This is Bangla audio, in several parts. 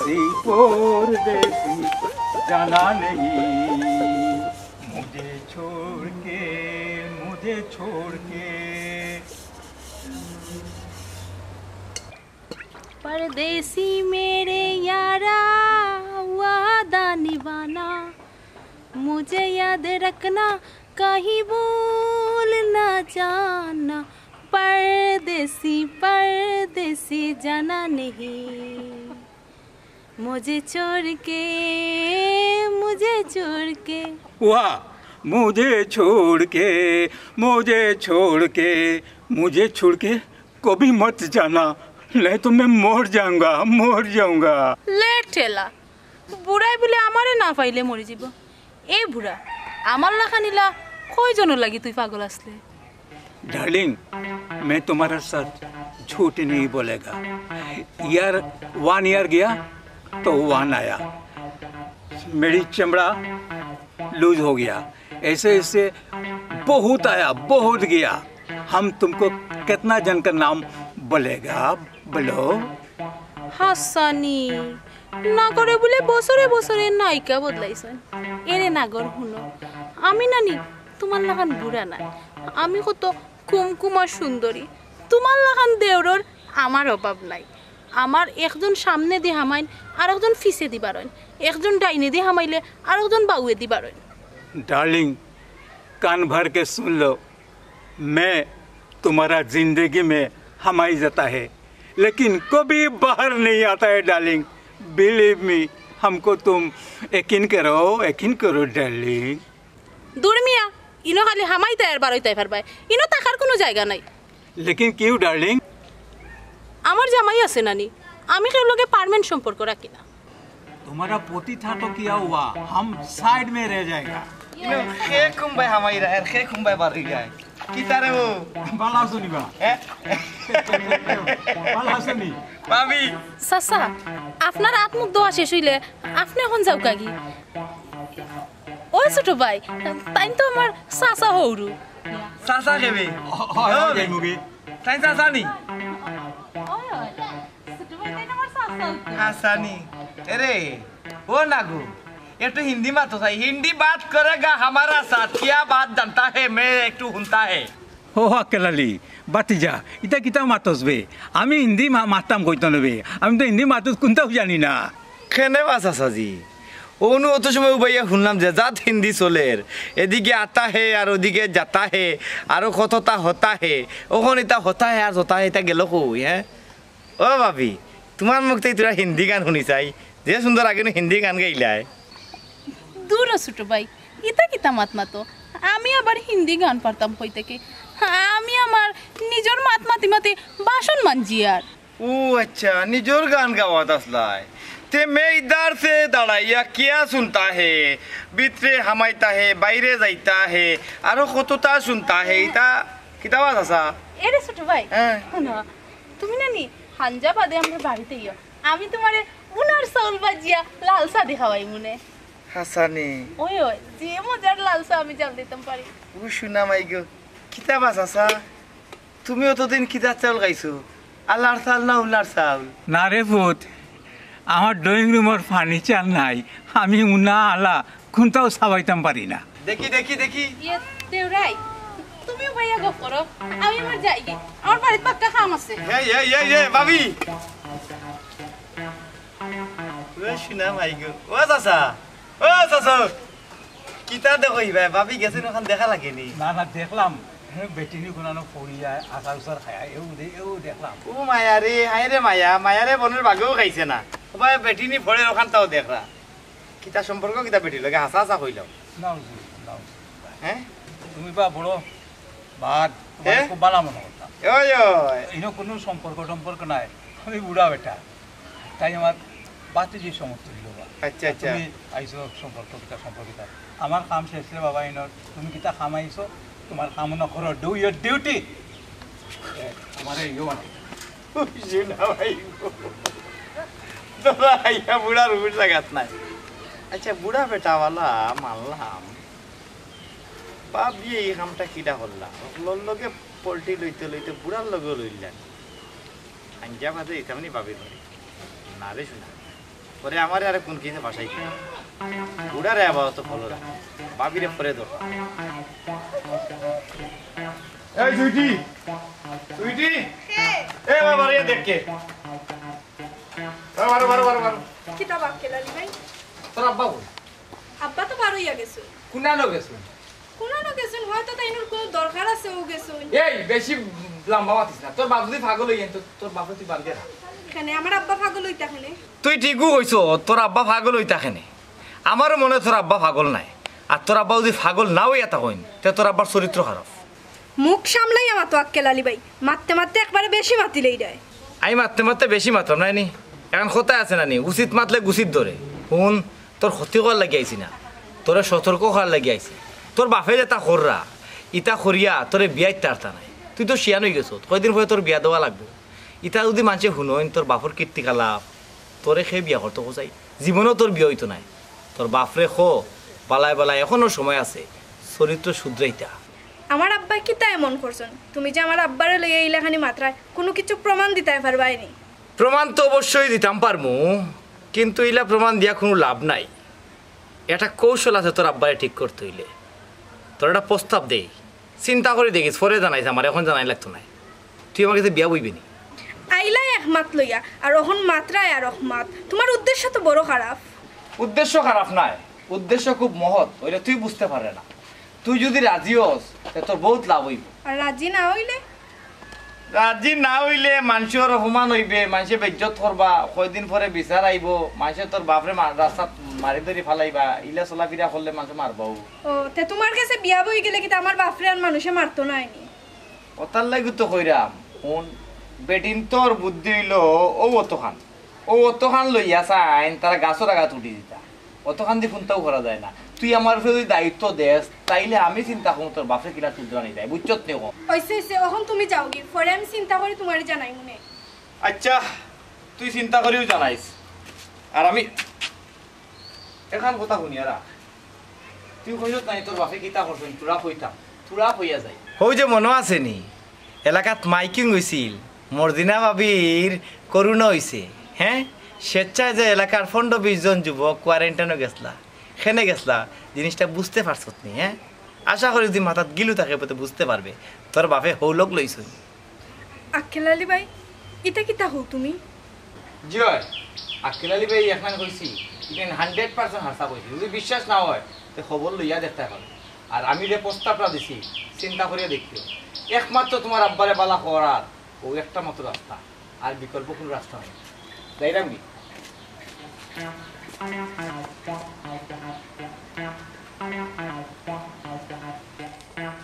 परदेसी परदेसी जाना नहीं मुझे छोड़ के परदेसी मेरे यारा वादा निभाना मुझे याद रखना कहीं भूल ना जाना परदेसी परदेसी जाना नहीं मुझे छोड़ के वाह मुझे छोड़ के कभी मत जाना नहीं तो मैं मर जाऊंगा लेट ठेला बुढ़ाई बोले आमारे ना पाइले मरी जीव ए बुढ़ा आमार लाखा नीला कई जन लगी तुई पागल आसले डार्लिंग मैं तुम्हारे साथ झूठ नहीं बोलेगा यार 1 ईयर गया तो 1 आया मेरी चमड़ा लूज हो गया ऐसे ऐसे बहुत आया बहुत गया हम तुमको कितना जन का नाम बोलेगा बोलो হাসানি নাগরে বলে বছরে বছরে নায়িকা বদলাইছেন এরে নাগর শুনো আমি নানি তোমার লাগান বুড়া নাই আমি কত কুমকুমার সুন্দরী তোমার লাগান দেওরর আমার অভাব নাই আমার একজন সামনে দিয়ে হামাইন আর একজন ফিসে দি বারন একজন ডাইনে দিয়ে হামাইলে আর একজন বাউয়ে দি বারন डार्लिंग कान भर के सुन लो मैं तुम्हारा जिंदगी में हमारी जाता है लेकिन कभी बाहर नहीं आता है डार्लिंग बिलीव मी हमको तुम यकीन करो डार्लिंग दूर मिया इनो खाली हामाई তাই আর বারোইতাই পারবাই ইনো টাকার কোনো জায়গা নাই लेकिन क्यों डार्लिंग আমার জামাই আছে নানি আমি কেউ লগে পার্মানেন্ট সম্পর্ক রাখি না तुम्हारा पोती था तो क्या हुआ हम साइड में रह जाएगा इनो खे कुंबाय हमाई रहा खे कुंबाय बार गया की तारे वो बाला सुनीबा बाला सुनी भाभी সাসা আপনার আত্মুখ দোয়া শেষ হইলে আপনি এখন যাও কাগি ওই ছোট ভাই তাই তো আমার সাসা হৌরু सासा केबे হয় যাই মুগি ताई सासा नी ওই ওই ছোট ভাই তাই আমার সাসা हासानी अरे वो नागू ये तो हिंदी में तो सही हिंदी बात करेगा हमारा साथ क्या बात जानता है मैं एक तो सुनता है हो अकेलाली बातिजा इता किता मातस बे आमी हिंदी मातम কইতো নবে আমি তো হিন্দি মাতস কোনটাও জানি না खेने वासा साजी ओनु तो समय भैया শুনলাম যে জাত হিন্দি চলের এদিকে आता है আর ওদিকে जाता है আর কতটা होता है ওখানে তা होता है আর होता है তা গেল কই হ্যাঁ ও ভাবি তোমার মুখতে তোরা হিন্দি গান শুনি চাই যে সুন্দর আগে হিন্দি গান গাইলাই দূর ছোট ভাই ইতা কিতা মাত মাতো আমি আবার হিন্দি গান পারতাম কই থেকে আমি আমার নিজের মাত মাতি মাতি বাসন মানজি আর ओ अच्छा निजोर गान गावत असलाय ते मैं इधर से दड़ाइया क्या सुनता है भीतरे हमाइता है बाहरे जाइता है आरो कतोता सुनता है इता किताबा आसा এরে ছোট ভাই হ্যাঁ। শোনো তুমি নানি হাঞ্জা বাদে আমার বাড়িতে ইয়ো আমি তোমারে উনার চাউল বাজিয়া লাল চা দেখাওয়াই মনে হাসানি ওই ওই যে মজার লাল চা আমি জাল দিতাম পারি ও শুনা মাইগো কিতাবা আसा তুমিও তো দিন কিতাব চাউল গাইছো আল্লাহর চাল না উল্লার চাউল না রে পুত আমার ড্রয়িং রুমের ফার্নিচার নাই আমি উনা আলা কোনটাও সাবাইতাম পারি না দেখি দেখি দেখি ইয়ে দেউরাই তুমিও ভাইয়া গপ করো আমি আমার যাই গে আমার বাড়িতে পাক্কা কাম আছে এই ভাবি ও শুনা মাইগো ও চাচা কিতা দেখই ভাই ভাবি গেছে ওখান দেখা লাগেনি না না দেখলাম বেটিনি কোনানো পড়ি যায় আচার উচার খায় এও দেখলাম ও মায়া রে হায় রে মায়া রে বনের বাগেও খাইছে না ভাই বেটিনি ফড়ে ওখান তাও দেখরা কিতা সম্পর্ক কিতা বেটি লাগে হাসা হাসা কইলাম নাও হ্যাঁ তুমি বা বড় বাদ খুব ভালো মনে করতাম ওই এনে কোনো সম্পর্ক নাই আমি বুড়া বেটা তাই আমার বাতি যে সমস্ত দিল আচ্ছা আচ্ছা তুমি আইসো সম্পর্কিতা আমার কাম শেষ রে বাবা ইনর তুমি কিতা কাম আইসো তোমার কাম না করো ডু ইয়োর ডিউটি তোমার ইয়ো মানে শুনা ভাই তোরা আইয়া বুড়ার উঠ লাগাত নাই আচ্ছা বুড়া বেটাওয়ালা মানলাম বাপ দিয়ে এই কামটা কিটা করলাম ওগুলোর লগে পোল্ট্রি লইতে লইতে বুড়ার লগে লইলেন আঞ্জা বাজে এটা মানে ভাবি ধরে না রে শোনা পরে আমারে আর কোন কিনে বাসাই দিই উড়ারে আবার তো ভালো রাখ বাবিরে পরে দরকার এই সুইটি সুইটি এ বাবা রে দেখকে বারো বারো বারো বারো কিতাব আক্কেলালি ভাই তোর আব্বা কই আব্বা তো বার হইয়া গেছে কুনানো গেছে কোনানো গেছেন হয়তো তাইনোর কোনো দরকার আছে ও গেছেন এই বেশি লম্বা মাতিস না তোর বাপ যদি পাগল হই তো তোর বাপ তুই বাদ দে এখানে আমার আব্বা পাগল হইতাখানে তুই ঠিকও কইছো তোর আব্বা পাগল হই তাকেনে আমারও মনে তোর আব্বা পাগল নাই আর তোর আব্বা যদি পাগল না হইয়া তা হইন তে তোর আব্বার চরিত্র খারাপ মুখ সামলাই আমার তো আক্কেলালি ভাই মারতে মারতে একবারে বেশি মাতিলেই দেয় আমি মারতে মারতে বেশি মাতলাম নাই নি এখন কোথায় আছে না নি উচিত মাতলে গুচিত ধরে শুন তোর ক্ষতি করার লাগি আইছি না তোরে সতর্ক করার লাগি আইছি তোর বাপে যে তা খররা ইটা খরিয়া তোরে বিয়াই তারতা নাই তুই তো শিয়ান হয়ে গেছো কয়দিন পরে তোর বিয়া দেওয়া লাগবে ইটা যদি মানুষে শুনইন তোর বাপর কীর্তিকালাপ তোরে সেই বিয়া করতে খোঁজাই জীবনেও তোর বিয়া হইতো নাই তোর বাপরে খো পালায় পালায় এখনো সময় আছে চরিত্র শুধরাইতা আমার আব্বা কি তা এমন করছেন তুমি যে আমার আব্বারে লইয়া ইলাখানি মাত্রায় কোনো কিছু প্রমাণ দিতে পারবাইনি প্রমাণ তো অবশ্যই দিতাম পারমু কিন্তু ইলা প্রমাণ দিয়া কোনো লাভ নাই এটা কৌশল আছে তোর আব্বারে ঠিক করতে হইলে তোর একটা প্রস্তাব দেই চিন্তা করে দেখিস পরে জানাইস আমার এখন জানাই লাগতো নাই তুই আমার কাছে বিয়া বইবি নি আইলাই একমাত লইয়া আর অহন মাত্রায় আর অহমাত তোমার উদ্দেশ্য তো বড় খারাপ উদ্দেশ্য খারাপ নাই উদ্দেশ্য খুব মহৎ ওইটা তুই বুঝতে পারে না তুই যদি রাজি হস তোর বহুত লাভ হইব আর রাজি না হইলে রাজি না হইলে মানুষের অপমান হইবে মানুষে বেজ্জত করবা কয়দিন পরে বিচার আইব মানুষে তোর বাপরে রাস্তাত মারি ধরি ফালাইবা ইলা চলাফিরা করলে মানুষ মারবাও ও তে তোমার কাছে বিয়া বই গেলে কি আমার বাপরে আর মানুষে মারতো না আইনি ওতার লাগি তো কইরাম কোন বেটিন তোর বুদ্ধি হইল ও অতখান লইয়া চাইন তারা গাছর আঘাত উঠি দিতা অতখান দিয়ে ফোনটাও করা যায় না তুই আমার যদি দায়িত্ব দেস তাইলে আমি চিন্তা করুন তোর বাপে কিলা চুদ্রা নিয়ে যায় বুঝছত নে হইছে এখন তুমি যাও কি পরে আমি চিন্তা করি তোমার জানাই মনে আচ্ছা তুই চিন্তা করিও জানাইস আর আমি এখান কথা শুনি আর তুই কইছত নাই তোর বাপে কিতা করছেন তুরা হইয়া যায় হই যে মনে আছে নি এলাকাত মাইকিং হইছিল মর্দিনা বাবির করুণা হইছে হ্যাঁ স্বেচ্ছায় যে এলাকার 15-20 জন যুবক কোয়ারেন্টাইনে গেছলা খেনে গেছলা জিনিসটা বুঝতে পারছত নি হ্যাঁ আশা করি যদি মাথাত গিলু থাকে তো বুঝতে পারবে তোর বাপে হৌলক লইছ আক্কেলালি ভাই এটা কি তা হও তুমি জয় আকিলালি ভাই এখন কইছি ইকেন 100% হাসা কইছি যদি বিশ্বাস না হয় তো খবর লইয়া দেখতে পারো আর আমি যে প্রস্তাবটা দিছি চিন্তা করিয়া দেখিও একমাত্র তোমার আব্বারে বালা করার ও একটা মাত্র রাস্তা আর বিকল্প কোনো রাস্তা নেই যাইরাম কি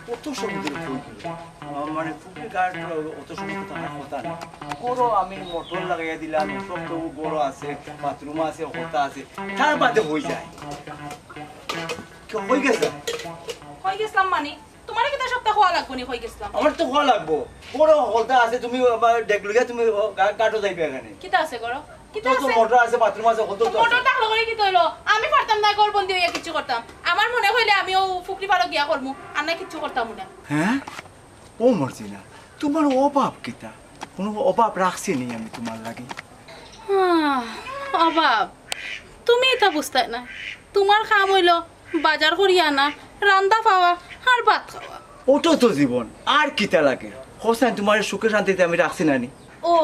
কত সমুদ্রের মানে পুকুর ঘাট অত সমুদ্র কথা না বড় আমি মোটর লাগাইয়া দিলাম সব তো বড় আছে বাথরুম আছে হতা আছে তার বাদে হয়ে যায় হয়ে গেছে হয়ে গেছিলাম মানে তোমার কি তা সপ্তাহ হওয়া লাগবো নি হয়ে গেছিলাম আমার তো হওয়া লাগবো বড় হতা আছে তুমি দেখলুগে তুমি কাটো যাইবে এখানে কিতা আছে করো কিতা তো আছে মোটর আছে বাথরুম আছে কত তো মোটর থাকলো করে কি তৈলো আমি পারতাম না গড়বন্দি হইয়া কিছু করতাম আমার মনে হইলে আমিও ফুকরি পাড়ো গিয়া করবো আর না কিছু করতাম না হ্যাঁ ও মর্জিনা তোমার অভাব কিতা কোনো অভাব রাখছি নি আমি তোমার লাগি অভাব তুমি এটা বুঝতে না তোমার কাম হইলো বাজার করি আনা রান্দা পাওয়া আর ভাত খাওয়া ওটা তো জীবন আর কিতা লাগে হোসেন তোমার সুখে শান্তিতে আমি রাখছি না নি ও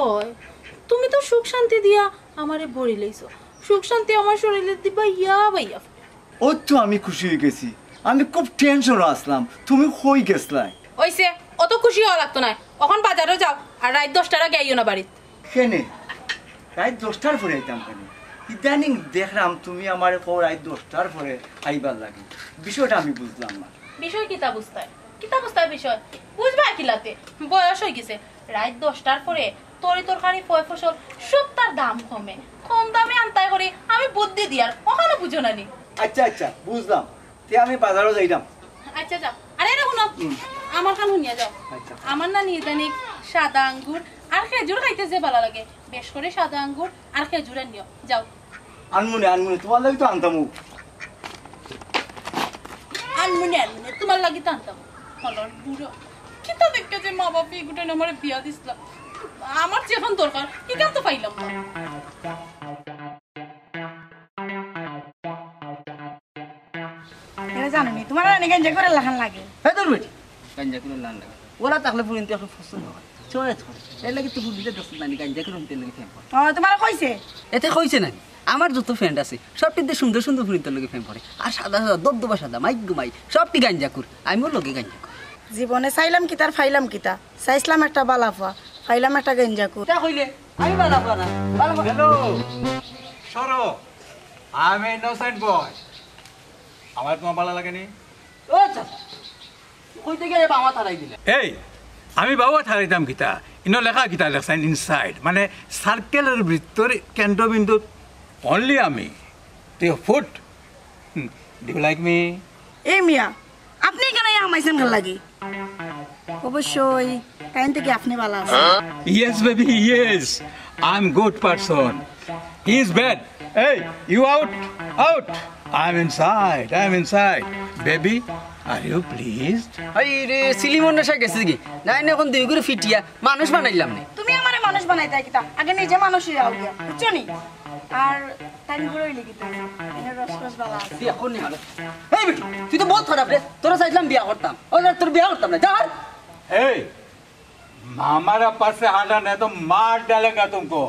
তুমি তো সুখ শান্তি দিয়া আমারে ভরি লইছো সুখ শান্তি আমার শরীরে দিবা ইয়া ভাইয়া ও তো আমি খুশি হয়ে গেছি আমি খুব টেনশন আসলাম তুমি হই গেছলাই ওইসে অত খুশি হওয়া লাগতো না এখন বাজারে যাও আর রাত 10টার আগে আইও না বাড়িতে কেনে রাত 10টার পরে আইতাম কেন ইদানিং দেখলাম তুমি আমার রাত 10টার পরে আইবার লাগে বিষয়টা আমি বুঝলাম না বিষয় কিতা বুঝতায় বিষয় বুঝবা কিলাতে বয়স হয়ে গেছে রাত 10টার পরে তরকারি ফয় ফসল সব তার দাম কম দামে আনতাই করে আমি বুদ্ধি দিয়ার ওখানে বুঝো না নি আচ্ছা বুঝলাম তে আমি বাজারও যাইতাম আচ্ছা যাও আরে রে শুনো আমার খান শুনিয়া যাও আচ্ছা। আমার না নিদানিক সাদা আঙ্গুর আর খেজুর খাইতে যে ভালো লাগে বেশ করে সাদা আঙ্গুর আর খেজুর নিও যাও আনমুনি তোমার লাগি তো আনতাম আনমুনি তোমার লাগি তো আনতাম হলর বুড়ো কিতা দেখে যে মা বাবা এগুলো আমার বিয়া দিছিলাম আমার যে এখন দরকার এখান তো পাইলাম না নি গেঞ্জা করে লাখান লাগে হ্যাঁ তোর বেটি গাঞ্জা করে লান লাগে ওরা থাকলে পুরিনতে এখন পছন্দ হয় চলে চলে এর লাগে তো পুরিতে দোস্ত নানি গাঞ্জা করে হতে লাগে ফেম ও তোমার কইছে এতে কইছে নাকি আমার যত ফ্রেন্ড আছে সবটিতে সুন্দর সুন্দর পুরিনতে লাগে ফেম পড়ে আর সাদা সাদা দবদবা সাদা মাইক গুমাই সবটি গাঞ্জা কর আমিও লগে গাঞ্জা কর জীবনে চাইলাম কিতার ফাইলাম কিতা চাইছিলাম একটা বালাফা ফাইলাম একটা গেঞ্জাকুর তা কইলে আমি বালা পানা বালা হ্যালো সরো আমি ইনোসেন্ট বয় আমার তোমার ভালো লাগেনি ও আচ্ছা কইতে গিয়ে বাবা তারাই দিলে এই আমি বাবা ঠারাইতাম গীতা ইনো লেখা গীতা লেখছেন ইনসাইড মানে সার্কেলের ভিতরে কেন্দ্রবিন্দু অনলি আমি তুই foot do you like me এই মিয়া আপনি কেন আমাইছেন ভাল লাগি অবশ্যই কাইন থেকে আপনি বালা আছে yes baby yes I am good person he is bad এই you out out I am inside baby are you pleased এই রে সিলিমন নেশা গেছে কি নাই না এখন দুই করে ফিটিয়া মানুষ বানাইলাম না তুমি আমারে মানুষ বানাইতে কিতা আগে নিজে মানুষই হও গিয়া বুঝছো নি আর তাই ঘুরে লিখিতে এনে রস রস বালা আছে বিয়া করনি মানে এই বেটি তুই তো বহুত খারাপ রে তোরা চাইছিলাম বিয়া করতাম ও তোর বিয়া করতাম না যা Hey, हमारा पास से हटा नहीं तो मार डालेगा तुमको।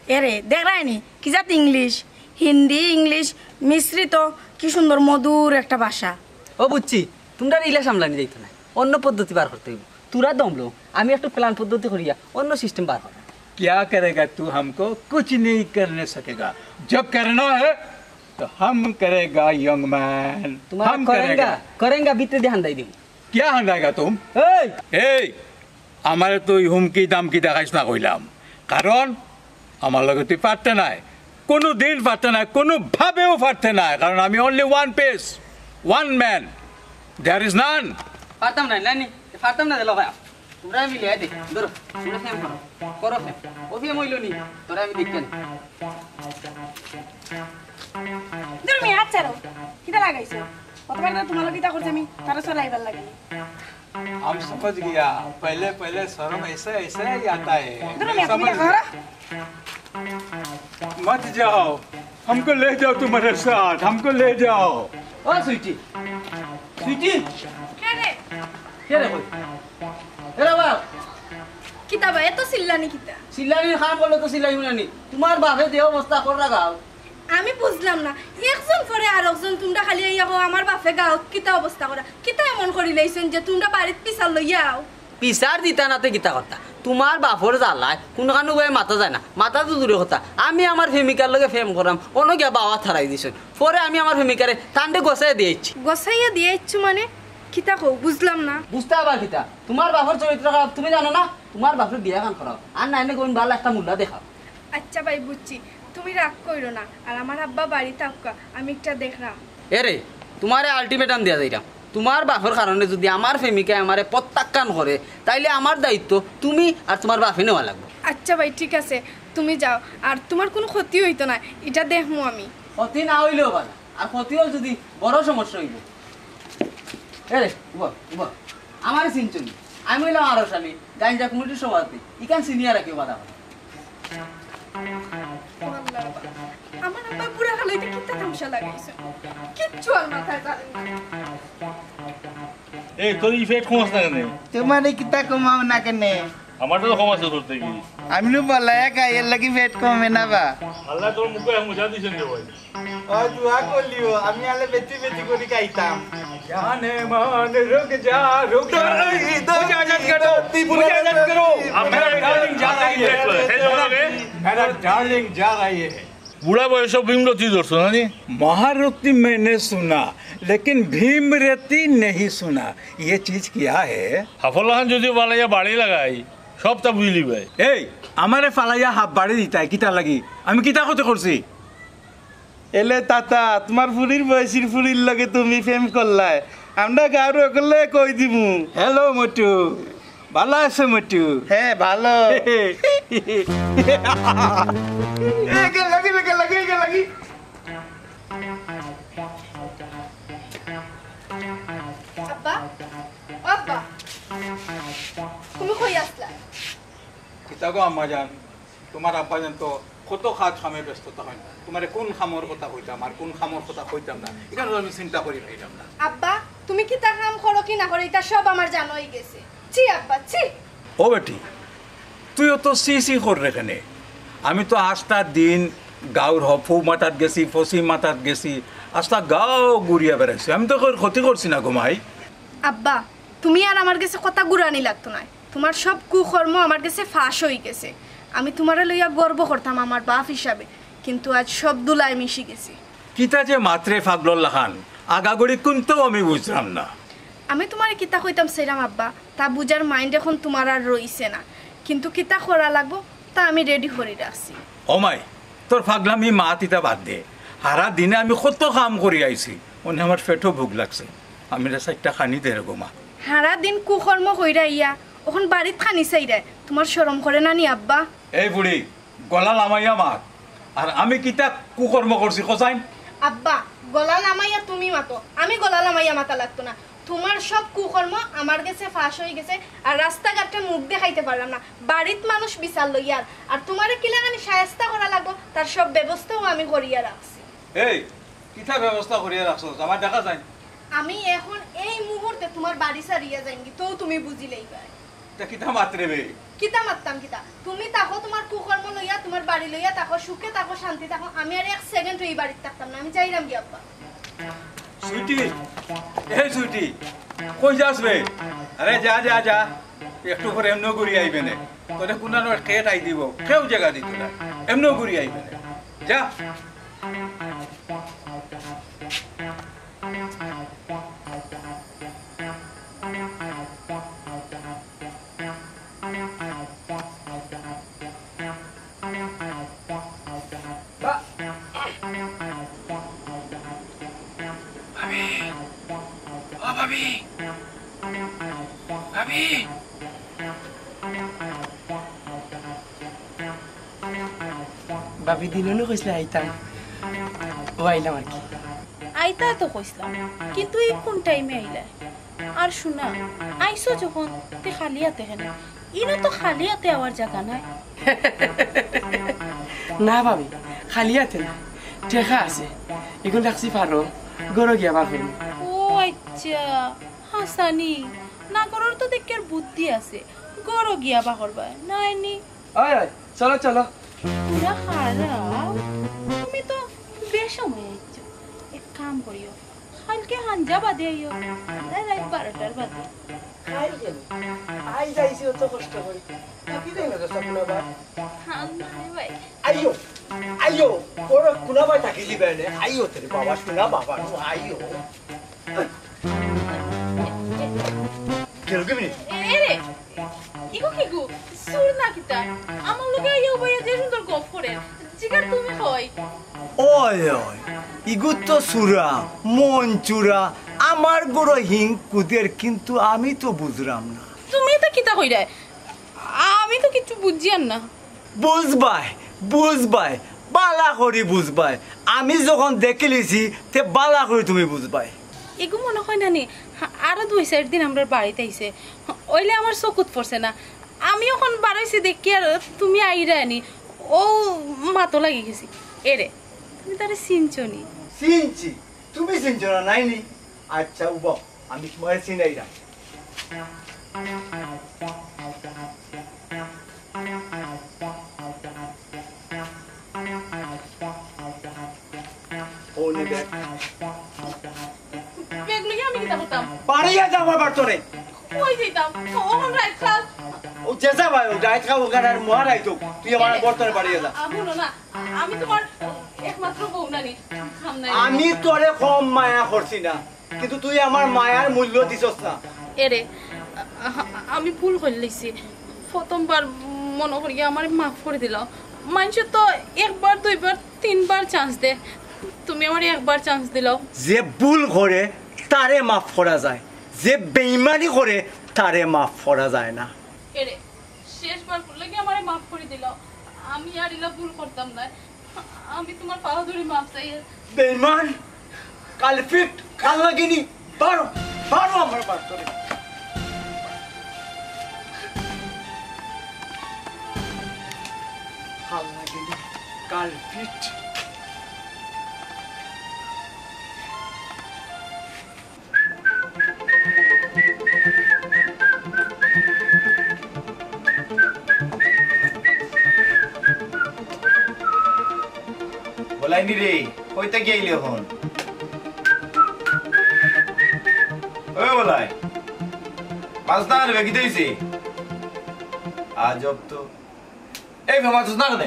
এরে দেখ রায়নি কি জাত ইংলিশ হিন্দি ইংলিশ মিশ্রিত কি সুন্দর মধুর একটা ভাষা ও বুঝছি তোমরা ইলা সামলানি যাইতো না অন্য পদ্ধতি বার করতে হইব তোরা দমলো আমি একটা প্ল্যান পদ্ধতি করিয়া অন্য সিস্টেম বার করব क्या करेगा तू हमको कुछ नहीं करने सकेगा जब करना है तो हम करेगा यंग मैन তোমার করেঙ্গা করেঙ্গা ভিতরে ধ্যান দাই দিম क्या हंडाएगा तुम এই এই আমারে তুই হুমকি দামকি দেখাইছ না কইলাম কারণ আমার লগে তুই পারতে নাই কোনো দিন পারতে নাই কোনো ভাবেও পারতে নাই কারণ আমি only one piece one man there is none পারতাম না নানি পারতাম না দিলো ভাই তোমরা মিলে আই দেখ ধরো তোমরা ফেম করো করো ফেম ও ফেম হইলো নি তোরা আমি দেখকেন তুমি হাত ছাড়ো কিটা লাগাইছো কতবার না তোমার কিটা করতে আমি তারা সরাইবার লাগে हम समझ गया पहले पहले शर्म ऐसे ऐसे ही आता है তুমি मैं তুমি समझ দেখো मत जाओ हमको ले जाओ तुम्हारे साथ हमको ले जाओ ও সুইটি সুইটি কে রে কে রে কই এরা বাপ কিতা ভাই এত চিল্লানি কিতা সিলানি খাম বলে তো সিলাই নানি তোমার বাপে দেহ অবস্থা কর রাখাও আমি বুঝলাম না একজন পরে আর একজন তোমরা খালি আইয়া আমার বাপে গাঁৱত কিতা অবস্থা করা কিতা এমন করি লাইছেন যে তোমরা বাড়িত পিছাল লইয়াও পিসার দিতা নাতে গীতা কথা তোমার বাপর জ্বালায় কোনো কানো বয়ে মাথা যায় না মাথা তো দূরে কথা আমি আমার প্রেমিকার লগে ফেম করাম অন্য গিয়া বাবা থারাই দিছ পরে আমি আমার প্রেমিকারে টান্ডে গোসাই দিয়েছি গসাইয়া দিয়ে ইচ্ছু মানে কিতা কও বুঝলাম না বুঝতে আবার গীতা তোমার বাপর চরিত্র খারাপ তুমি জানো না তোমার বাপের বিয়া কান করাও আর নাইনে কোন ভালো একটা মূল্য দেখাও আচ্ছা ভাই বুঝছি তুমি রাগ কইরো না আর আমার আব্বা বাড়িতে আক্কা আমি একটা দেখলাম এরে তোমারে আলটিমেটাম দিয়া যাইরাম তোমার বাপের কারণে যদি আমার প্রেমিকা আমারে প্রত্যাখ্যান করে তাইলে আমার দায়িত্ব তুমি আর তোমার বাপে নেওয়া লাগবে আচ্ছা ভাই ঠিক আছে তুমি যাও আর তোমার কোনো ক্ষতি হইতো না এটা দেখমু আমি ক্ষতি না হইলেও ভালো আর ক্ষতি হল যদি বড় সমস্যা হইব এরে উবা আমার চিনচুনি আমি হইলাম আরো স্বামী গাঞ্জা কমিটির সভাপতি ইখান সিনিয়র রাখি বাধা আমার আব্বা পুরা হালাইতে কিতা তামসা লাগাইছে কিচ্ছু আর মাথায় জানে না এই তোর ইফেক্ট কমাস না কেন তোমার কিতা কমাও না কেনে আমারটা তো কমাচ্ছে তোর থেকে আমি নো বলায়া কাইয়ের লাগি পেট কমে না বা আল্লাহ তোর মুখে মুছা দিছেন রে ভাই ও দুয়া করলিও আমি আলে বেটি বেটি করে খাইতাম जाने मान रुक जा मुझे आजाद करो मुझे आजाद करो अब मेरा डार्लिंग जा रही है मेरा डार्लिंग जा रही है বুড়া বয়সে ভীমরতি ধরছো না নি महारती मैंने सुना लेकिन भीमरती नहीं सुना ये चीज क्या है হাফলাহান যদি বালাইয়া বাড়ি লাগাই সবটা বুঝলি ভাই এই আমারে ফালাইয়া হাফ বাড়ি দিতাই কিতা লাগি আমি কিতা কতে করছি এলে তাতা তোমার ফুরির বয়সীর ফুরির লগে তুমি প্রেম করলাই আমরা গাঁর করলে কই দিমু হ্যালো মটু ভালো আছে মটু হ্যাঁ ভালো লাগি আব্বা আব্বা তুমি কই আসলা किता को अम्मा जान तुम्हारा अब्बा जान तो কত খাত খামে ব্যস্ততা হয় না তোমার কোন খামর কথা কইতাম আর কোন খামর কথা কইতাম না এখানে আমি চিন্তা করি পাইলাম না আব্বা তুমি কি তা কাম করো কি না করো এটা সব আমার জানোই গেছে ছি আব্বা ছি ও বেটি তুইও তো সি কর রেখানে আমি তো আস্তা দিন গাঁর ফু মাতাত গেছি ফসি মাতাত গেছি আস্তা গাঁও ঘুরিয়া বেড়াইছি আমি তো ক্ষতি করছি না ঘুমাই আব্বা তুমি আর আমার কাছে কথা গুরানি লাগতো না তোমার সব কুকর্ম আমার কাছে ফাঁস হয়ে গেছে আমি তোমারে লইয়া গর্ব করতাম আমার বাপ হিসাবে কিন্তু আজ সব দুলাই মিশি গেছি কিতা যে মাত্রে ফাগল লাখান আগাগড়ি কোনটাও আমি বুঝলাম না আমি তোমার কিতা কইতাম সেরাম আব্বা তা বুঝার মাইন্ড এখন তোমার আর রইছে না কিন্তু কিতা করা লাগবো তা আমি রেডি করে রাখছি ওমাই তোর ফাগলামি মা তিতা বাদ দে হারা দিনে আমি কত কাম করি আইছি মনে আমার পেটও ভোগ লাগছে আমি চারটা খানি দে রে মা সারা দিন কুকর্ম কইরা ইয়া ওখন বাড়িত খানি চাইরা তোমার শরম করে না নি আব্বা এই বুড়ি গলা লামাইয়া মাত আর আমি কিতা কুকর্ম করছি কোসাইন আব্বা গলা নামাইয়া তুমি মাতো আমি গলা নামাইয়া মাতা লাগতো না তোমার সব কুকর্ম আমার কাছে ফাঁস হয়ে গেছে আর রাস্তাঘাটে মুখ দেখাইতে পারলাম না বাড়িত মানুষ বিচার লইয়ার আর তোমারে কিলাগানি সায়স্তা করা লাগবো তার সব ব্যবস্থাও আমি করিয়া রাখছি এই কিতা ব্যবস্থা করিয়া রাখছো আমার দেখা যায় আমি এখন এই মুহূর্তে তোমার বাড়ি সারিয়া যাইঙ্গি তো তুমি বুঝিলেই ভাই তা কিতা মাত্রে বে কিতা মারতাম কিতা তুমি তাকো তোমার কুকর্ম লইয়া তোমার বাড়ি লইয়া তাকো সুখে তাকো শান্তি তাকো আমি আর এক সেকেন্ড এই বাড়িতে থাকতাম না আমি চাইলাম কি আব্বা সুইটি এই সুইটি কই যাস বে আরে যা যা যা একটু করে এমন ঘুরি আইবে না তোরে কোনানো খেট আই দিব কেউ জায়গা দিত না এমন ঘুরি আইবে না যা ভাবি দিনও কইসলে আইতাম ও আইলাম আর কি আইতা তো কইসলাম কিন্তু এই কোন টাইমে আইলা আর শোনা আইসো যখন তে খালি হাতে কেন ইনো তো খালি হাতে আওয়ার জায়গা নাই না ভাবি খালি হাতে না টেকা আছে এখন রাখছি পারো গরো গিয়া ভাবি ও আচ্ছা হাসানি না করার তো দেখের বুদ্ধি আছে গরো গিয়া বা করবা নাই নি ওই ওই চলো চলো পুরা খারাপ তুমি তো বেসময় আইছো এক কাম করিও কালকে হাঞ্জা বাদে আইও রাত 12টার বাদে আই যাইছি অত কষ্ট করি কি দেই না স্বপ্ন বা নাই ভাই আইও আইও ওরা কুনাবা থাকি দিবে না আইও তোর বাবা শুনা বাবা আইও কেরকে মিনিট এরে ইগো কি গো সুর না কিতা আমার লগে আইও ভাইয়া যে সুন্দর গপ করে জিগার তুমি কই ওই ওই ইগুত তো সুরা মন চুরা আমার গড় হিং কুদের কিন্তু আমি তো বুঝলাম না তুমি তো কিতা কইরা আমি তো কিছু বুঝিয়ান না বুঝবাই বুঝবাই বালা করি বুঝবাই আমি যখন দেখে লিছি তে বালা করি তুমি বুঝবাই এগু মনে হয় না নি আরো 2-4 দিন আমরা বাড়িতে আইছে ওইলে আমার চকুত পড়ছে না আমি এখন বাড়াইছি দেখি আর তুমি আইরা আনি ও মাতো লাগি গেছি এরে তুমি তারে চিনছনি চিনছি তুমি চিনছো না নাইনি আচ্ছা উব আমি তোমার চিনাই না ও নেবে বেগ লইয়া আমি কিতা করতাম পারিয়া যাওয়া বার্তরে কই যাইতাম ওহন রাত খাল ও জেসা ভাই ডাইট খাও গানার মহারাই তো তুই আমার বর্তমানে পারিয়া যা আবুনো না আমি তোমার একমাত্র বউ নানি খাম নাই আমি তোরে কম মায়া করছি না কিন্তু তুই আমার মায়ার মূল্য দিছস না এরে আমি ভুল করে লইছি প্রথমবার মনে করি আমার মাফ করে দিল মানুষ তো একবার 2বার 3বার চান্স দে তুমি আমার একবার চান্স দিল যে ভুল করে তারে মাফ করা যায় যে বেঈমানি করে তারে মাফ করা যায় না এরে শেষবার লাগে আমারে মাফ করে দিল আমি আর ইলা ভুল করতাম না আমি তোমার পা ধরে মাফ চাই বেঈমান কালপিট কাল লাগিনি বারো বারো আমার বার্তরে কাল লাগিনি কালপিট বলাইনি রে কইতে কি আইলি এখন ওই বলাই মাছ না রে কি দিয়েছি আজব তো এই মাছ না কেন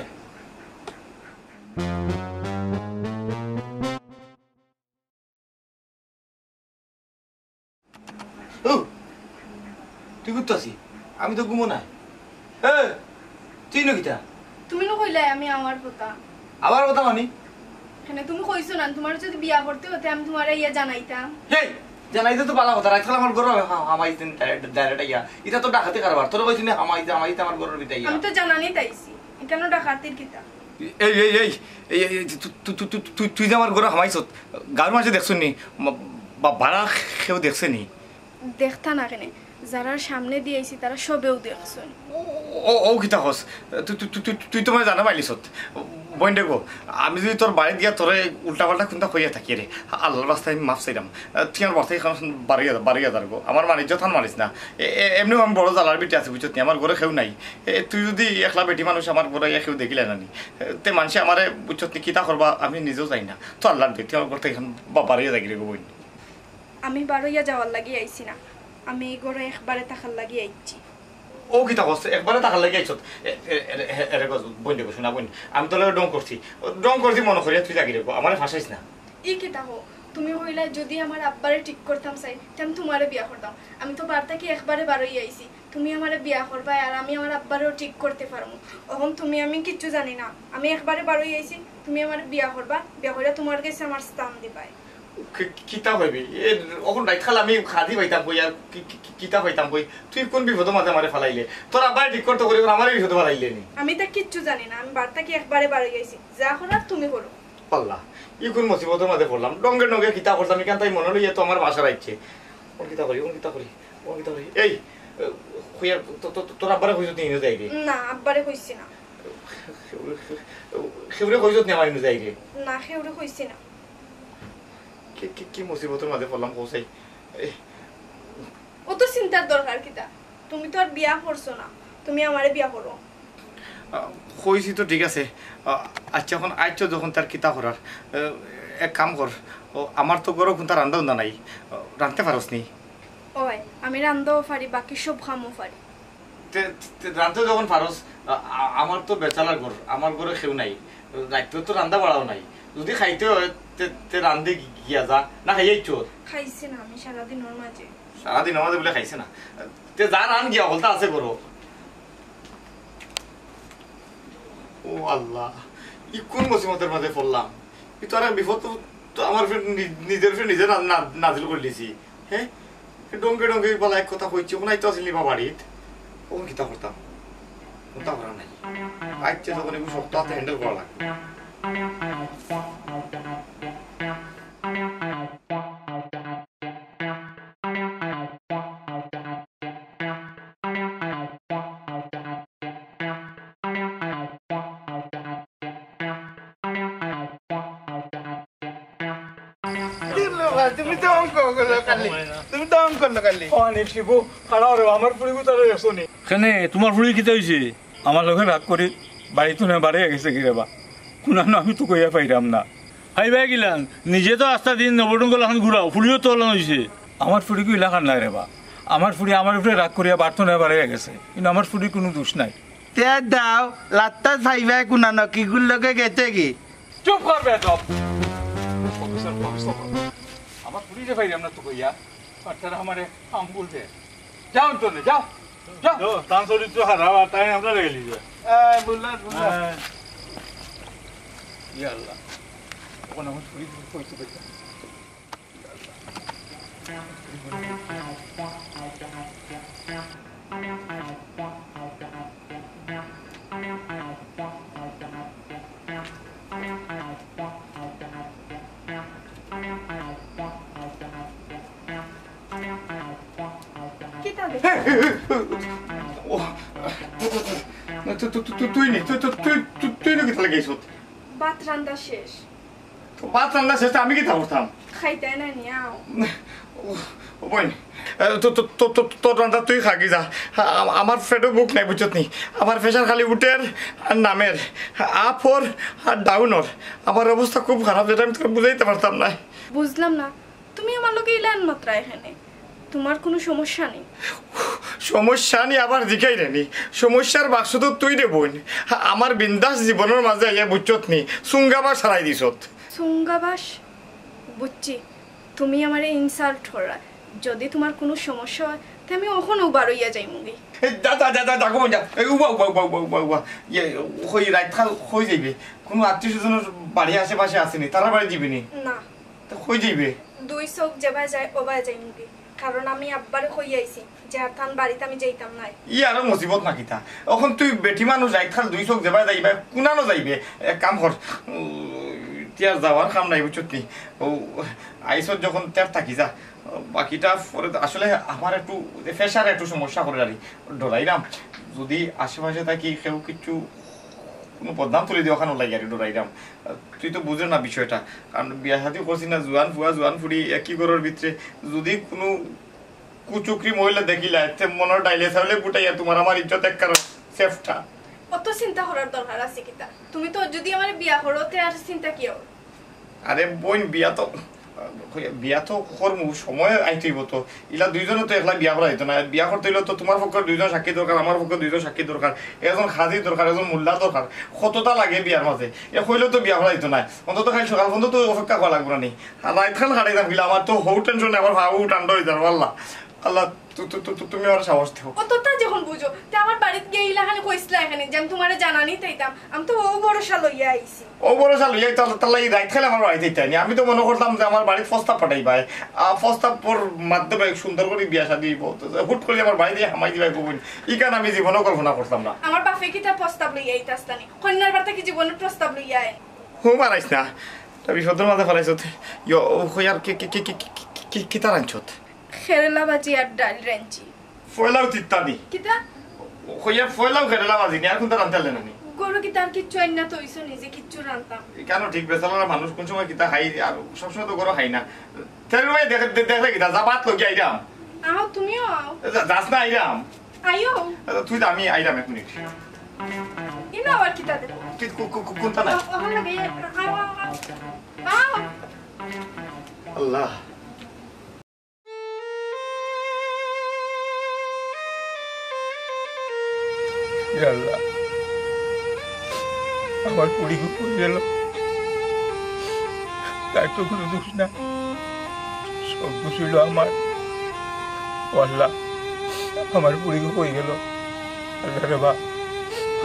তুই করতেছি আমি তো ঘুমো না তুই নকিতা তুমি নো কইলাই আমি আমার কথা আবার কথা মানি এখানে তুমি কইছো না তোমার যদি বিয়া করতে হতে আমি তোমার ইয়া জানাইতাম হেই জানাইতে তো পালা কথা রাইখাল আমার গরু হামাইতেন ডাইরেক্ট ইয়া এটা তো ডাকাতে কারবার তোর কইছিস না হামাইতে আমার গরুর বিটাই আমি তো জানানি তাইছি কেন ডাকাতির কিতা এই এই এই তুই যে আমার গরু হামাইছ গাঁর মাঝে দেখছ নি বাড়া কেউ দেখছে নি দেখতা না কেনে যারা সামনে দিয়েছি তারা সবেও দেখছেন ও কিতা হস তুই তো মানে জানা পাইলিস বইন দেখো আমি যদি তোর বাড়ি দিয়া তোরে উল্টা পাল্টা কোনটা কইয়া থাকি রে আল্লাহর রাস্তায় আমি মাফ চাইলাম তুই আমার বার্তায় এখন বাড়িয়া যাবো আমার বাণিজ্য থান মানিস না এমনিও আমি বড় জ্বালার বেটি আছি বুঝত নি আমার ঘরে কেউ নাই তুই যদি একলা বেটি মানুষ আমার ঘরে কেউ দেখিলে না নি তে মানুষে আমার বুঝত নি কিতা করবা আমি নিজেও যাই না তো আল্লাহর বেটি আমার ঘর থেকে এখন বাড়িয়া যাই রে বইন আমি বারইয়া যাওয়ার লাগি আইছি না আমি এই ঘরে একবারে থাকার লাগি আইছি ও কিতা করছে একবারে টাকার লাগে আইছত বইন দেখো শোনা বইন আমি তো ডং করছি মনে করিয়া তুই জাগি রেখো আমার ফাঁসাইস না ই কিতা হো তুমি হইলা যদি আমার আব্বারে ঠিক করতাম চাই তেম তোমারে বিয়া করতাম আমি তো বার্তা কি একবারে বারই আইছি তুমি আমারে বিয়া করবা আর আমি আমার আব্বারেও ঠিক করতে পারবো এখন তুমি আমি কিচ্ছু জানি না আমি একবারে বারই আইছি তুমি আমার বিয়া করবা বিয়া করে তোমার কাছে আমার স্থান দিবাই কিতা হইবি এখন রাইত খাল আমি খাদি পাইতাম কই আর কিতা পাইতাম কই তুই কোন বিপদ মাঝে মারে ফেলাইলে তোর আব্বাই ঠিক করতে করি আমারই বিপদ ফেলাইলে নি আমি তা কিচ্ছু জানি না আমি বার্তা কি একবারে বারই আইছি যা করার তুমি করো আল্লাহ ই কোন মুসিবতের মাঝে পড়লাম ডঙ্গে কিতা করতাম কেন তাই মনে লইয়া তো আমার বাসা রাইছে কোন কিতা করি এই কইয়া তোর আব্বারে কইছত নি যাই রে না আব্বারে কইছি না সেউরে কইছত নি আমার যাই রে না সেউরে কইছি না কি মুসিবতের মাঝে পড়লাম কোসাই ও তো চিন্তার দরকার কিতা তুমি তো আর বিয়া করছো না তুমি আমারে বিয়া করো কইছি তো ঠিক আছে আচ্ছা এখন আইছো যখন তার কিতা করার এক কাম কর আমার তো গরো কোনটা রান্দা উন্দা নাই রাঁধতে পারস নি ওই আমি রান্দাও পারি বাকি সব কামও পারি রাঁধতে যখন পারস আমার তো বেচালার ঘর আমার ঘরে কেউ নাই রাইতে তো রান্দা বাড়াও নাই যদি খাইতে হয় তে রান্ধে গিয়া যা না খাইয়াই চোর খাইছে না আমি সারাদিনের মাঝে বলে খাইছে না তে যা রান গিয়া বলতা আছে করো ও আল্লাহ ই কোন মুসিবতের মাঝে পড়লাম ই তো আর বিপদ তো আমার নিজের নিজে নাজিল করে লিছি হ্যাঁ ডঙ্গে বলা এক কথা কইছি ওনাই তো আসলি বা বাড়িত ওখানে কিতা করতাম কোনটা করা নাই আইছে যখন এগুলো শক্ত হাতে হ্যান্ডেল করা লাগবে তুমি তো অঙ্ক করলো কালি অনেক শিবু খারাপ রে আমার পুরি গুতারে শুনি কেনে তোমার ফুড়ি কিতা হয়েছে আমার লগে রাগ করি বাড়িতে না বাড়ি গেছে কি রেবা কোনানো আমি তো কইয়া পাইরাম না হাই ভাই গিলান নিজে তো আস্তা দিন নবটঙ্গল এখন ঘুরাও ফুড়িও তো ওলানো হয়েছে আমার ফুড়ি কি এলাকার নাই রেবা আমার ফুড়ি আমার উপরে রাগ করিয়া বাড়তো না বাড়ি গেছে কিন্তু আমার ফুড়ি কোনো দোষ নাই তে দাও লাত্তা চাইবাই কোনানো কি গুলোকে গেছে কি চুপ করবে চুপ আমার ফুড়ি যে পাইরাম না তো কইয়া আর তারা আমারে আম বলতে যাও তো না যাও যাও তান চরিত্র হারাও আর তাই আমরা রেগে লিজে বুল্লা ইয়া আল্লাহ ওখানে আমার ফুড়ি কইতে পাইতাম তুই নি তুই নি কিতা লাগাইছ ভাত রান্না শেষ। তো ভাত রান্না শেষ আমি কি তা করতাম? খাইতে না নিয়াও। ও বোন তোর রান্না তুই খাগি যা, আমার পেটে বুক নাই বুঝছত নি, আমার প্রেশার খালি উঠের আর নামের, আপর আর ডাউনর, আমার অবস্থা খুব খারাপ, যেটা আমি তোকে বুঝাইতে পারতাম না। বুঝলাম না, তুমি আমার লোকে ইলান মাত্র এখানে, তোমার কোনো সমস্যা নেই? সমস্যা নেই আবার জিকাই নি, সমস্যার বাক্স তো তুই রে বোন, আমার বিন্দাস জীবনের মাঝে আইয়া বুঝছত নি সুঙ্গাবার সারাই দিছত। সুঙ্গাবাস বুঝছি, তুমি আমার ইনসাল্ট করা, যদি তোমার কোনো সমস্যা হয় তাহলে আমি ওখানে উবার হইয়া যাই মুগি। যাইবে কোনো আত্মীয় স্বজনের বাড়ি আশেপাশে আসেনি, তারা বাড়ি যাবিনি না কই যাইবে? 2 চোখ যেবা যায় ওবাই যাই মুগি, কারণ আমি আব্বারে কই আইছি যে আর থান বাড়িতে আমি যাইতাম না। ই আরো মুসিবত নাকি তা, এখন তুই বেটি মানুষ যাই খাল 2 চোখ যেবা যাইবে কুনানো যাইবে, এক কাম কর তিয়ার যাওয়ার কাম নাই বুঝছত নি, ও আইসত যখন তের থাকি যা, বাকিটা পরে আসলে আমার একটু ফেসার একটু সমস্যা করে আর ডরাইরাম, যদি আশেপাশে থাকি কেউ কিছু কোনো বদনাম তুলে দিয়ে ওখানে লাগে আর ডরাইরাম, তুই তো বুঝে না বিষয়টা, কারণ বিয়া শাদী করছি না, জোয়ান ফুড়ি একই ঘরের ভিতরে, যদি কোনো কুচুকরি মহিলা দেখিলা এতে মনের ডাইলে চাইলে বুটাইয়া তোমার আমার ইজ্জত এক কারণ সেফটা। অত চিন্তা করার দরকার আছে কিতা? তুমি তো যদি আমার বিয়া করতে আর চিন্তা কি হবে? আরে বোন বিয়া তো করমু, সময় আইতেইব তো, ইলা দুইজনে তো একলা বিয়া করা হইতো না, বিয়া করতে হইলে তো তোমার পক্ষে 2জন সাক্ষী দরকার, আমার পক্ষে 2জন সাক্ষী দরকার, একজন খাজি দরকার, একজন মোল্লা দরকার, কতটা লাগে বিয়ার মাঝে, এ হইলেও তো বিয়া করা হইতো না, অন্তত খালি সকাল পর্যন্ত তো অপেক্ষা করা লাগবো না, আর রাত খান খাটাইতাম গিলা, আমার তো হৌ টেনশনে আমার ভাবু ঠান্ডা হয়ে যাবো। আল্লাহ আল্লাহ তুমি আমার সাহস দেও। অতটা যখন বুঝো তে আমার বাড়িতে গিয়ে ইলাখানে কইছলা এখানে যে আমি তোমারে জানানি তাইতাম, আমি তো ও ভরসা লইয়া আইছি। ও ভরসা লইয়া তাহলে এই রাত খেলে আমার বাড়িতে চাইনি, আমি তো মনে করতাম যে আমার বাড়িতে প্রস্তাব পাঠাই ভাই, প্রস্তাবর মাধ্যমে সুন্দর করে বিয়া শাদী হুট করে আমার বাড়ি দিয়ে হামাই দিবাই বলবেন, ই কারণ আমি জীবনও কল্পনা করতাম না। আমার বাপে কি তার প্রস্তাব লইয়া আইতাস্তানি, কন্যার বাড়িতে কি জীবনের প্রস্তাব লইয়া আয়? হু মারাইস না, তবে সদর মাঝে ফেলাইছত আর কি তার আনছত? খেরেলা বাজি আর ডাল রেঞ্চি ফয়লাও তিত্তানি কিতা কইয়া ফয়লাও খেরেলা বাজি নি, আর কোন তার আনতে না নি গরু কি তার কিচ্ছু আইন না, তো হইছো নিজে কিচ্ছু রান্তাম কেন? ঠিক বেচারা মানুষ কোন সময় কিতা খাই, আর সবসময় তো গরু খাই না, তেল ভাই দেখলে কিতা যা বাত লগে আইরাম। আও তুমিও আও, যাস না আইরাম? আইও তুই তো আমি আইরাম এক মিনিট, ইনো আবার কিতা দেব তুই কোনটা না? ওখানে লাগে আও আও আল্লাহ আল্লাহ আমার পুরি পড়ে গেল, তার তো কোনো দোষ না, সব দোষ হইল আমার। আল্লাহ আমার পুরি পড়ে গেল, আল্লাহ রে বা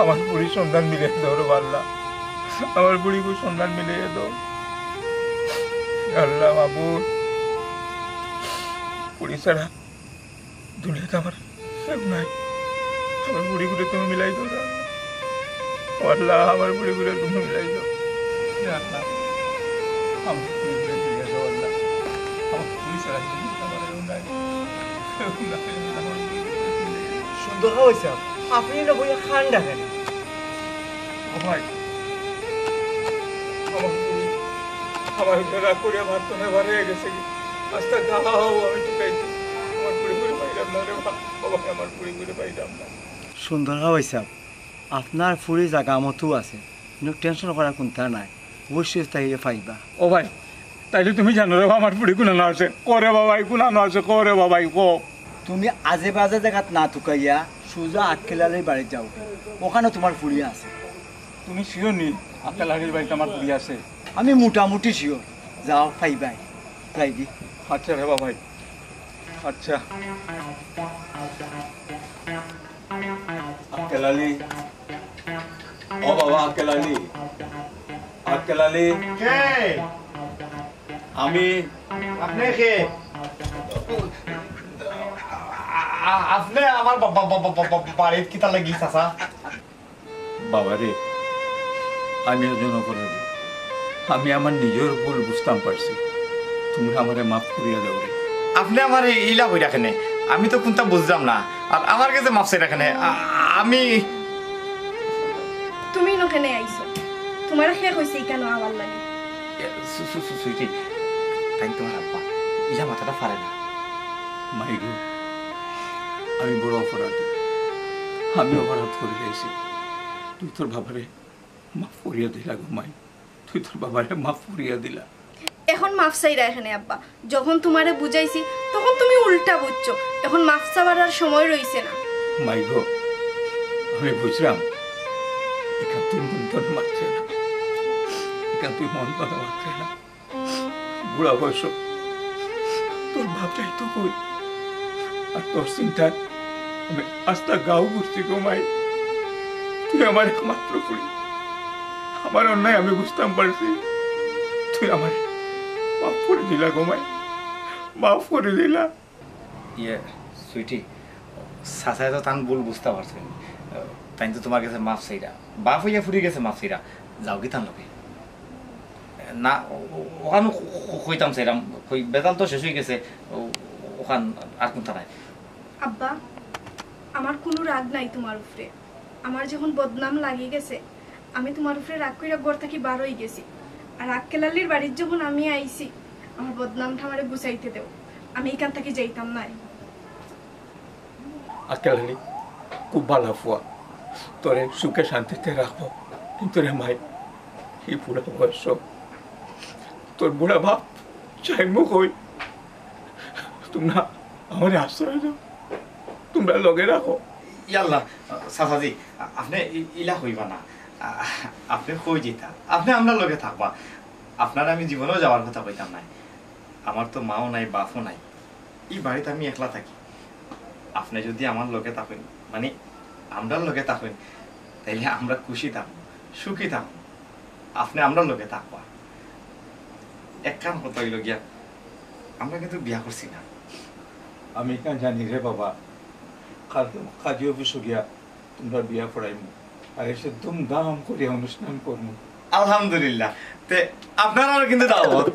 আমার পুরীর সন্ধান মিলে দাও রে আল্লাহ, আমার পুরীকে সন্ধান মিলে দাও আল্লাহ। বাবুর পুরী ছাড়া দুনিয়াতে আমার কেউ নাই, আমার বুড়ি গুলো তুমি মিলাই দাও আল্লাহ, আমার বুড়ি গুলো তুমি মিলাই দাও আল্লাহ, আমার বুড়ি গুলো দিয়ে দাও আল্লাহ, আমার পুরী ছাড়া আমার কেউ নাই। সুন্দর হয়েছে আপনি না বইয়া খান দেখেন ভাই, আমার বেলা করে ভাত তো নেবার হয়ে গেছে, আস্তে দাও আমি টুকাইছি, আমার পুরি পুরি পাইলাম না রে বাবা, আমার পুরি পুরি পাইলাম না। সুন্দর হয়েছে আপনার ফুরি জায়গা মতো আছে, কিন্তু টেনশন করার কোনটা নাই, অবশ্যই তাই পাইবা। ও ভাই তাইলে তুমি জানো রে আমার পুরি কোনানো আছে, করে বাবাই কোনানো আছে, করে বাবাই কো। তুমি আজে বাজে জায়গাত না টুকাইয়া সোজা আটকেলালের বাড়ি যাও, ওখানে তোমার ফুরি আছে। তুমি শিও নি আকেলারির বাড়িতে আমার পুরি আছে? আমি মোটামুটি শিওর, যাও পাইবাই পাইবি। আচ্ছা রে বাবাই, আচ্ছা। আকেলালি, ও বাবা আকেলালি, আকেলালি কে? আমি। আপনি কে? আপনি আমার বাড়ির কিতা লাগি চাচা? বাবা রে আমি একজন অপরাধী, আমি আমার নিজের ভুল বুঝতাম পারছি, তুমি আমারে মাফ করিয়া দাও রে। আপনি আমার ইলা হই রাখেনে, আমি তো কোনটা বুঝলাম না, আর আমার কাছে মাফ চাই রাখেনে। আমি তুমি নখানে আইছো, তোমার শেষ হয়েছে কেন আমার লাগে সুইটি তাই তোমার আব্বা ইলা মাথাটা ফারে না মাইগো আমি বড় অপরাধী আমি অপরাধ করে গেছি তুই তোর বাবারে মাফ করিয়া দিলা গো মাই তুই তোর বাবারে মাফ করিয়া দিলা এখন মাফ চাইরা এখানে আব্বা যখন তোমারে বুঝাইছি তখন তুমি উল্টা বুঝছো এখন মাফ চাওয়ার আর সময় রইছে না মাইগো আমি বুঝলাম এখান তুই মন্তন মারছে না এখান তুই মন্তন মারছে না বুড়া বয়স তোর ভাবটাই তো কই আর তোর চিন্তায় আমি আস্তা গাও বুঝছি গো মাই তুই আমার একমাত্র পুরি আমার অন্যায় আমি বুঝতাম পারছি তুই আমার মাফ করে দিলা গো মাই মাফ করে দিলা ইয়ে সুইটি সাসায় তো তান ভুল বুঝতে পারছেন তাই তো তোমার কাছে মাফ চাইরা বাপ হইয়া ফুরি গেছে মাফ চাইরা যাও কি তান লোকে না ওখানে কইতাম চাইরাম কই বেতাল তো শেষ হয়ে গেছে ওখান আর কোনটা নাই আব্বা আমার কোনো রাগ নাই তোমার উপরে আমার যখন বদনাম লাগিয়ে গেছে আমি তোমার উপরে রাগ কইরা ঘর থেকে বার হয়ে গেছি আর আক্কেলালির বাড়ির যখন আমি আইছি আমার বদনামটা আমারে গুছাইতে দেও আমি এখান থেকে যাইতাম না আকেলালি খুব ভালো ফুয়া তোরে সুখে শান্তিতে রাখবো কিন্তু রে মাই এই বুড়া বয়স তোর বুড়া বাপ চাইমু কই তোমরা আমার আশ্রয় দাও তোমরা লগে রাখো ইয়াল্লা সাসাজি আপনি ইলা হইবা না আপনি কই যেতা আপনি আমরা লগে থাকবা আপনার আমি জীবনেও যাওয়ার কথা কইতাম নাই আমার তো মাও নাই বাপও নাই এই বাড়িতে আমি একলা থাকি আপনি যদি আমার লগে থাকেন মানে আমরার লগে থাকেন তাইলে আমরা খুশি থাকবো সুখী থাকবো আপনি আমরা লগে থাকবা এক কাম কথা হইল গিয়া আমরা কিন্তু বিয়া করছি না আমি কেন জানি রে বাবা কাজী অফিসে গিয়া তোমরা বিয়া পড়াইমু আর এসে ধুমধাম করিয়া অনুষ্ঠান করবো আলহামদুলিল্লাহ তে আপনারাও কিন্তু দাওয়াত